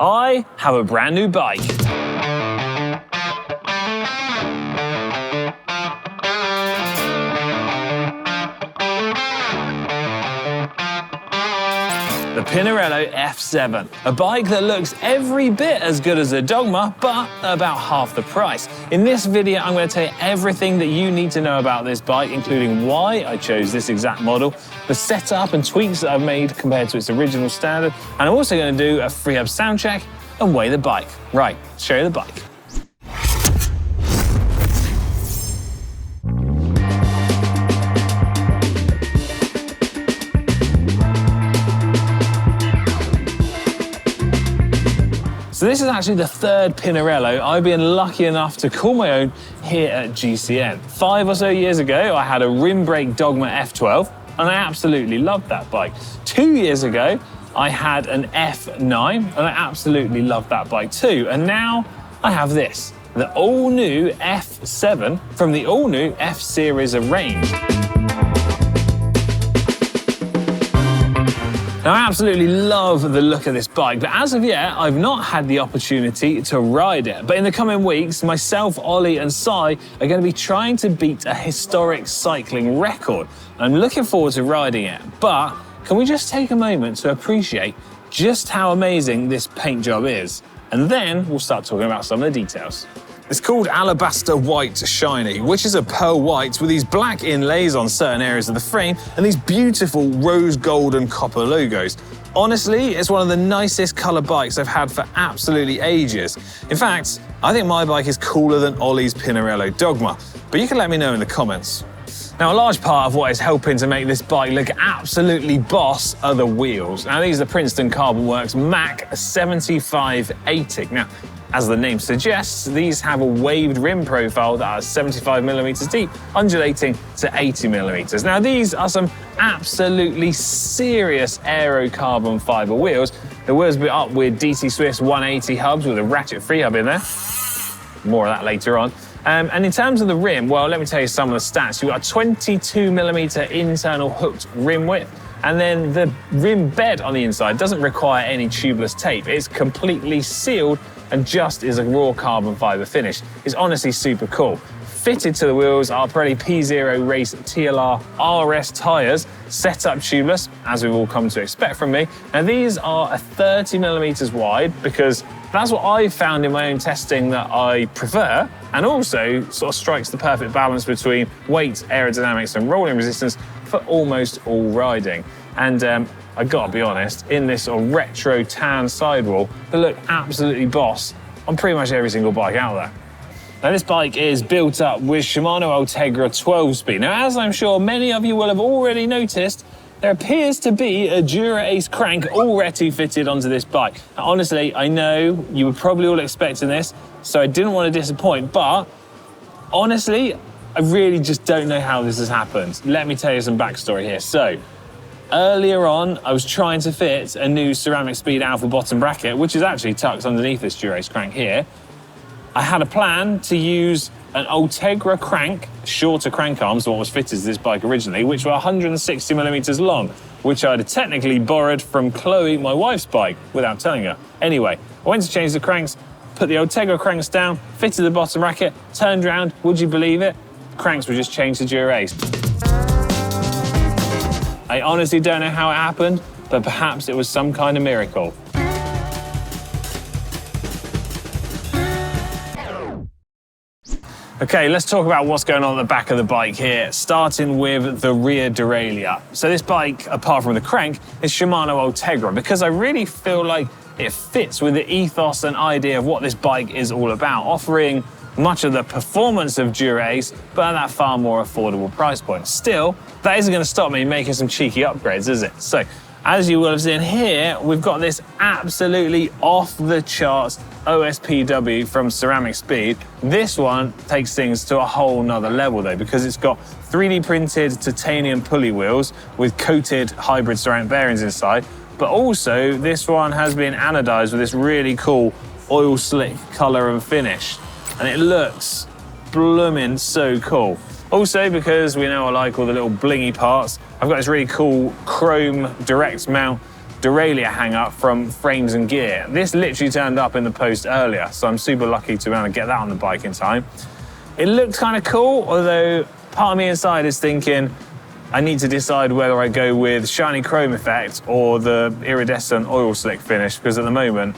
I have a brand new bike. The Pinarello F7, a bike that looks every bit as good as a Dogma, but about half the price. In this video, I'm going to tell you everything that you need to know about this bike, including why I chose this exact model, the setup and tweaks that I've made compared to its original standard, and I'm also going to do a freehub sound check and weigh the bike. Right, show you the bike. So this is actually the third Pinarello I've been lucky enough to call my own here at GCN. 5 or so years ago, I had a rim brake Dogma F12, and I absolutely loved that bike. 2 years ago, I had an F9, and I absolutely loved that bike too. And now I have this, the all-new F7 from the all-new F series of range. Now, I absolutely love the look of this bike, but as of yet, I've not had the opportunity to ride it. But in the coming weeks, myself, Ollie and Sai are going to be trying to beat a historic cycling record. I'm looking forward to riding it, but can we just take a moment to appreciate just how amazing this paint job is? And then we'll start talking about some of the details. It's called Alabaster White Shiny, which is a pearl white with these black inlays on certain areas of the frame and these beautiful rose gold and copper logos. Honestly, it's one of the nicest colour bikes I've had for absolutely ages. In fact, I think my bike is cooler than Ollie's Pinarello Dogma, but you can let me know in the comments. Now, a large part of what is helping to make this bike look absolutely boss are the wheels. Now, these are Princeton Carbonworks Mac 7580. Now, as the name suggests, these have a waved rim profile that are 75mm deep, undulating to 80mm. Now, these are some absolutely serious Aero carbon fiber wheels. The wheels are up with DC Swift's 180 hubs with a ratchet freehub in there. More of that later on. And in terms of the rim, well, let me tell you some of the stats. You've got a 22mm internal hooked rim width, and then the rim bed on the inside doesn't require any tubeless tape. It's completely sealed and just is a raw carbon fiber finish. It's honestly super cool. Fitted to the wheels are Pirelli P0 Race TLR RS tyres, set up tubeless, as we've all come to expect from me. Now, these are a 30mm wide because that's what I've found in my own testing that I prefer, and also sort of strikes the perfect balance between weight, aerodynamics and rolling resistance for almost all riding. And I gotta be honest, in this sort of retro tan sidewall, they look absolutely boss on pretty much every single bike out there. Now, this bike is built up with Shimano Ultegra 12-speed. Now, as I'm sure many of you will have already noticed, there appears to be a Dura-Ace crank already fitted onto this bike. Now, honestly, I know you were probably all expecting this, so I didn't want to disappoint, but honestly, I really just don't know how this has happened. Let me tell you some backstory here. So, earlier on, I was trying to fit a new Ceramic Speed Alpha bottom bracket, which is actually tucked underneath this Dura-Ace crank here. I had a plan to use an Ultegra crank, shorter crank arms than what was fitted to this bike originally, which were 160mm long, which I'd technically borrowed from Chloe, my wife's bike, without telling her. Anyway, I went to change the cranks, put the Ultegra cranks down, fitted the bottom bracket, turned around, would you believe it? Cranks were just changed to Dura-Ace. I honestly don't know how it happened, but perhaps it was some kind of miracle. Okay, let's talk about what's going on at the back of the bike here, starting with the rear derailleur. So this bike, apart from the crank, is Shimano Ultegra because I really feel like it fits with the ethos and idea of what this bike is all about, offering much of the performance of Dura-Ace, but at that far more affordable price point. Still, that isn't going to stop me making some cheeky upgrades, is it? So, as you will have seen here, we've got this absolutely off-the-charts OSPW from Ceramic Speed. This one takes things to a whole nother level though, because it's got 3D printed titanium pulley wheels with coated hybrid ceramic bearings inside, but also this one has been anodized with this really cool oil slick color and finish. And it looks blooming so cool. Also, because we know I like all the little blingy parts, I've got this really cool chrome direct mount derailleur hanger from frames and gear. This literally turned up in the post earlier, so I'm super lucky to be able to get that on the bike in time. It looked kind of cool, although part of me inside is thinking I need to decide whether I go with shiny chrome effect or the iridescent oil slick finish, because at the moment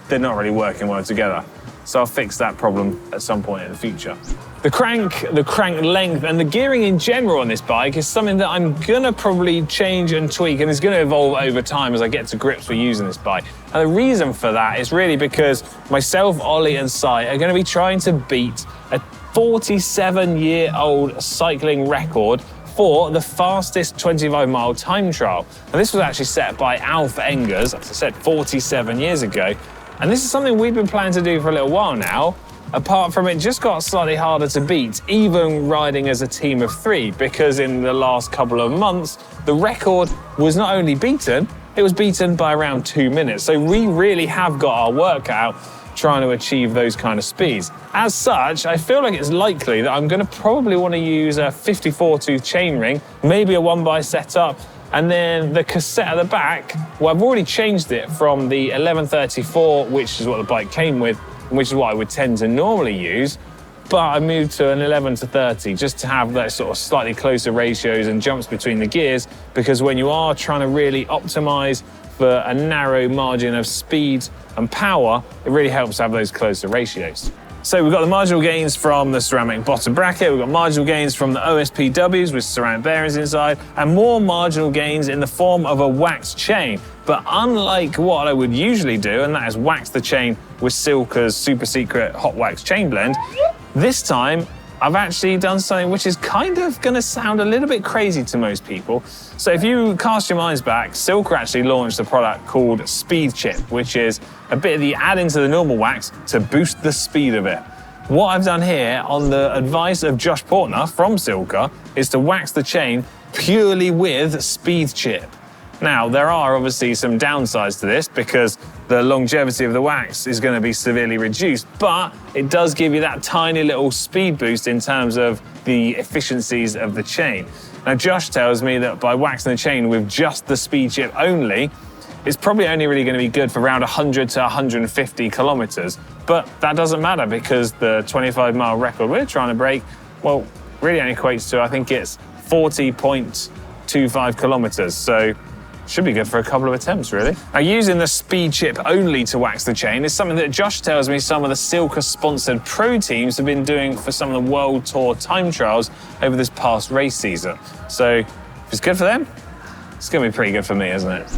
they're not really working well together. So I'll fix that problem at some point in the future. The crank length, and the gearing in general on this bike is something that I'm gonna probably change and tweak, and it's gonna evolve over time as I get to grips with using this bike. And the reason for that is really because myself, Ollie and Sai are gonna be trying to beat a 47-year-old cycling record for the fastest 25-mile time trial. And this was actually set by Alf Engers, as I said, 47 years ago. And this is something we've been planning to do for a little while now. Apart from it just got slightly harder to beat, even riding as a team of 3, because in the last couple of months, the record was not only beaten, it was beaten by around 2 minutes. So we really have got our work out trying to achieve those kind of speeds. As such, I feel like it's likely that I'm gonna probably wanna use a 54-tooth chainring, maybe a 1x setup, and then the cassette at the back, well, I've already changed it from the 1134, which is what the bike came with, which is what I would tend to normally use, but I moved to an 11-30 just to have that sort of slightly closer ratios and jumps between the gears, because when you are trying to really optimize for a narrow margin of speed and power, it really helps to have those closer ratios. So we've got the marginal gains from the ceramic bottom bracket, we've got marginal gains from the OSPWs with ceramic bearings inside, and more marginal gains in the form of a waxed chain. But unlike what I would usually do, and that is wax the chain with Silca's super secret hot wax chain blend, this time I've actually done something which is kind of gonna sound a little bit crazy to most people. So if you cast your minds back, Silca actually launched a product called Speed Chip, which is a bit of the add into the normal wax to boost the speed of it. What I've done here, on the advice of Josh Portner from Silca, is to wax the chain purely with Speed Chip. Now, there are obviously some downsides to this because the longevity of the wax is going to be severely reduced, but it does give you that tiny little speed boost in terms of the efficiencies of the chain. Now, Josh tells me that by waxing the chain with just the Speed Chip only, it's probably only really going to be good for around 100 to 150 kilometers. But that doesn't matter because the 25-mile record we're trying to break, well, really only equates to, I think it's 40.25 kilometers. So should be good for a couple of attempts, really. Now, using the Speed Chip only to wax the chain is something that Josh tells me some of the Silca-sponsored pro teams have been doing for some of the World Tour time trials over this past race season. So if it's good for them, it's going to be pretty good for me, isn't it?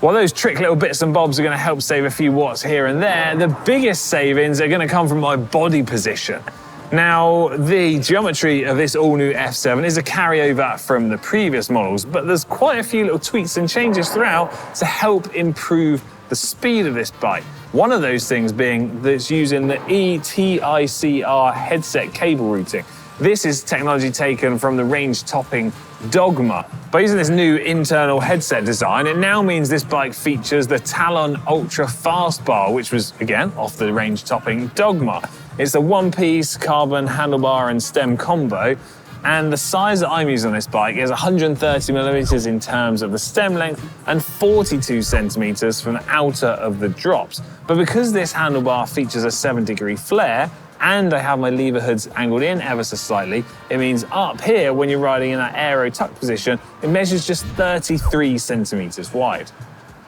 While those trick little bits and bobs are going to help save a few watts here and there, the biggest savings are going to come from my body position. Now, the geometry of this all-new F7 is a carryover from the previous models, but there's quite a few little tweaks and changes throughout to help improve the speed of this bike. One of those things being that it's using the ETICR headset cable routing. This is technology taken from the range-topping Dogma. By using this new internal headset design, it now means this bike features the Talon Ultra Fast Bar, which was, again, off the range-topping Dogma. It's a one-piece carbon handlebar and stem combo, and the size that I'm using on this bike is 130 millimeters in terms of the stem length and 42 centimeters from the outer of the drops. But because this handlebar features a 7-degree flare, and I have my lever hoods angled in ever so slightly, it means up here, when you're riding in that Aero tuck position, it measures just 33 centimeters wide.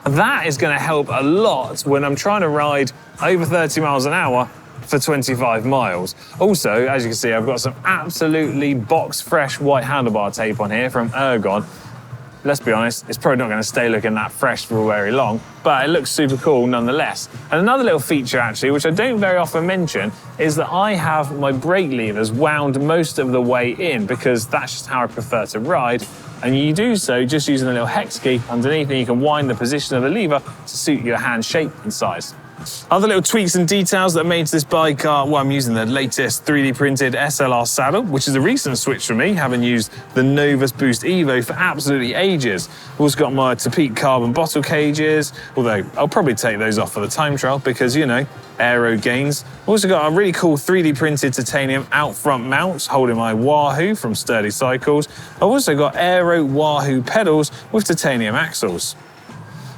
That is going to help a lot when I'm trying to ride over 30 miles an hour for 25 miles. Also, as you can see, I've got some absolutely box fresh white handlebar tape on here from Ergon. Let's be honest, it's probably not going to stay looking that fresh for very long, but it looks super cool nonetheless. And another little feature actually, which I don't very often mention, is that I have my brake levers wound most of the way in because that's just how I prefer to ride. And you do so just using a little hex key underneath, and you can wind the position of the lever to suit your hand shape and size. Other little tweaks and details that I made to this bike are, well, I'm using the latest 3D printed SLR saddle, which is a recent switch for me, having used the Novus Boost Evo for absolutely ages. I've also got my Tapete carbon bottle cages, although I'll probably take those off for the time trial because, you know, aero gains. I've also got a really cool 3D printed titanium out front mounts holding my Wahoo from Sturdy Cycles. I've also got Aero Wahoo pedals with titanium axles.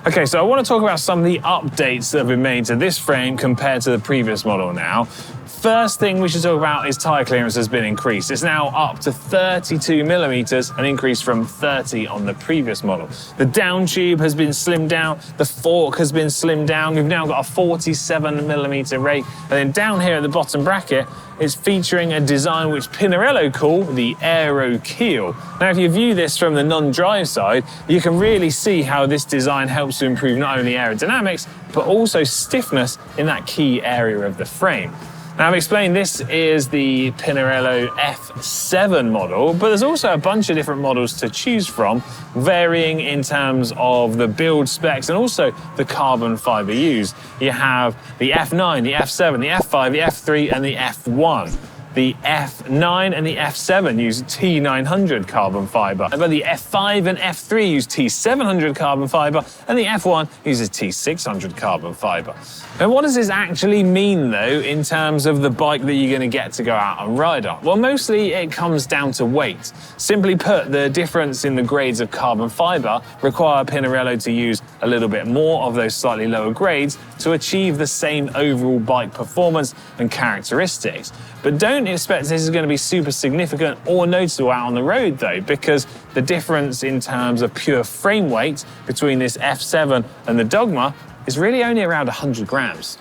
Okay, so I want to talk about some of the updates that have been made to this frame compared to the previous model now. First thing we should talk about is tyre clearance has been increased. It's now up to 32 millimeters, an increase from 30 on the previous model. The down tube has been slimmed down, the fork has been slimmed down. We've now got a 47 millimeter rake. And then down here at the bottom bracket, it's featuring a design which Pinarello call the Aero Keel. Now, if you view this from the non-drive side, you can really see how this design helps to improve not only aerodynamics, but also stiffness in that key area of the frame. Now, I've explained this is the Pinarello F7 model, but there's also a bunch of different models to choose from, varying in terms of the build specs and also the carbon fiber used. You have the F9, the F7, the F5, the F3, and the F1. The F9 and the F7 use T900 carbon fiber, but the F5 and F3 use T700 carbon fiber, and the F1 uses T600 carbon fiber. Now, what does this actually mean, though, in terms of the bike that you're going to get to go out and ride on? Well, mostly it comes down to weight. Simply put, the difference in the grades of carbon fiber require Pinarello to use a little bit more of those slightly lower grades to achieve the same overall bike performance and characteristics. But don't expect this is going to be super significant or noticeable out on the road, though, because the difference in terms of pure frame weight between this F7 and the Dogma is really only around 100 grams.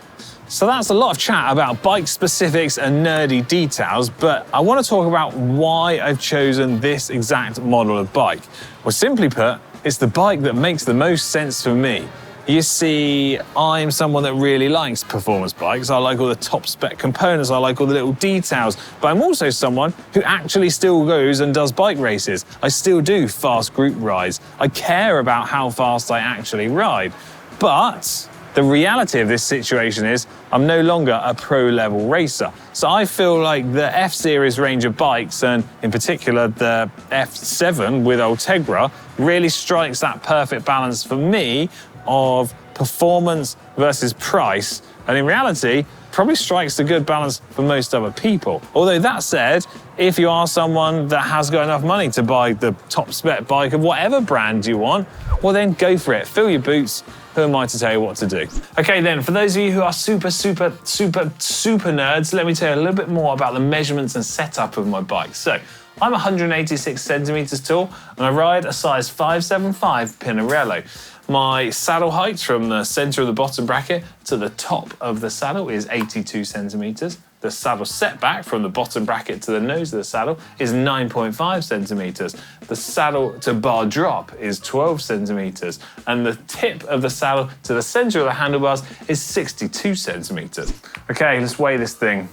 So that's a lot of chat about bike specifics and nerdy details, but I want to talk about why I've chosen this exact model of bike. Well, simply put, it's the bike that makes the most sense for me. You see, I'm someone that really likes performance bikes. I like all the top spec components, I like all the little details, but I'm also someone who actually still goes and does bike races. I still do fast group rides. I care about how fast I actually ride. But the reality of this situation is I'm no longer a pro-level racer. So I feel like the F-Series range of bikes, and in particular the F7 with Ultegra, really strikes that perfect balance for me of performance versus price, and in reality, probably strikes a good balance for most other people. Although that said, if you are someone that has got enough money to buy the top spec bike of whatever brand you want, well then go for it, fill your boots. Who am I to tell you what to do? Okay then, for those of you who are super nerds, let me tell you a little bit more about the measurements and setup of my bike. So, I'm 186 centimeters tall and I ride a size 575 Pinarello. My saddle height from the center of the bottom bracket to the top of the saddle is 82 centimeters. The saddle setback from the bottom bracket to the nose of the saddle is 9.5 centimeters. The saddle to bar drop is 12 centimeters. And the tip of the saddle to the center of the handlebars is 62 centimeters. Okay, let's weigh this thing.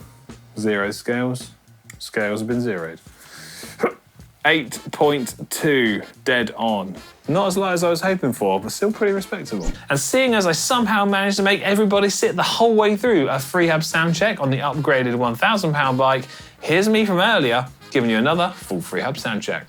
Zero scales. Scales have been zeroed. 8.2, dead on. Not as light as I was hoping for, but still pretty respectable. And seeing as I somehow managed to make everybody sit the whole way through a freehub sound check on the upgraded £1,000 bike, here's me from earlier giving you another full freehub sound check.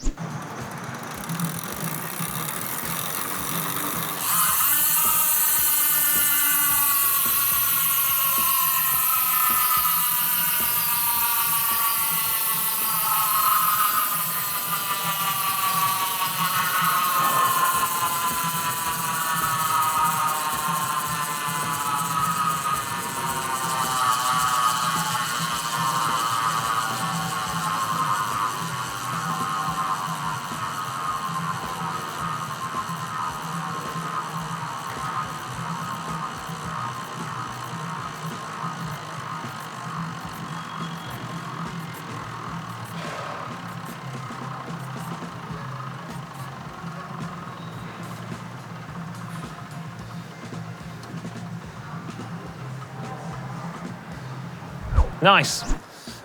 Nice.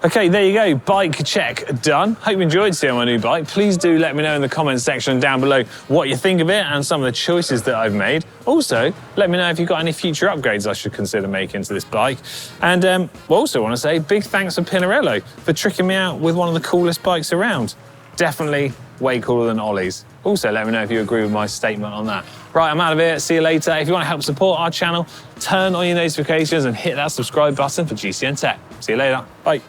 Okay, there you go, bike check done. Hope you enjoyed seeing my new bike. Please do let me know in the comments section down below what you think of it and some of the choices that I've made. Also, let me know if you've got any future upgrades I should consider making to this bike. And I also want to say big thanks to Pinarello for tricking me out with one of the coolest bikes around. Definitely way cooler than Ollie's. Also, let me know if you agree with my statement on that. Right, I'm out of here. See you later. If you want to help support our channel, turn on your notifications and hit that subscribe button for GCNTech. See you later. Bye.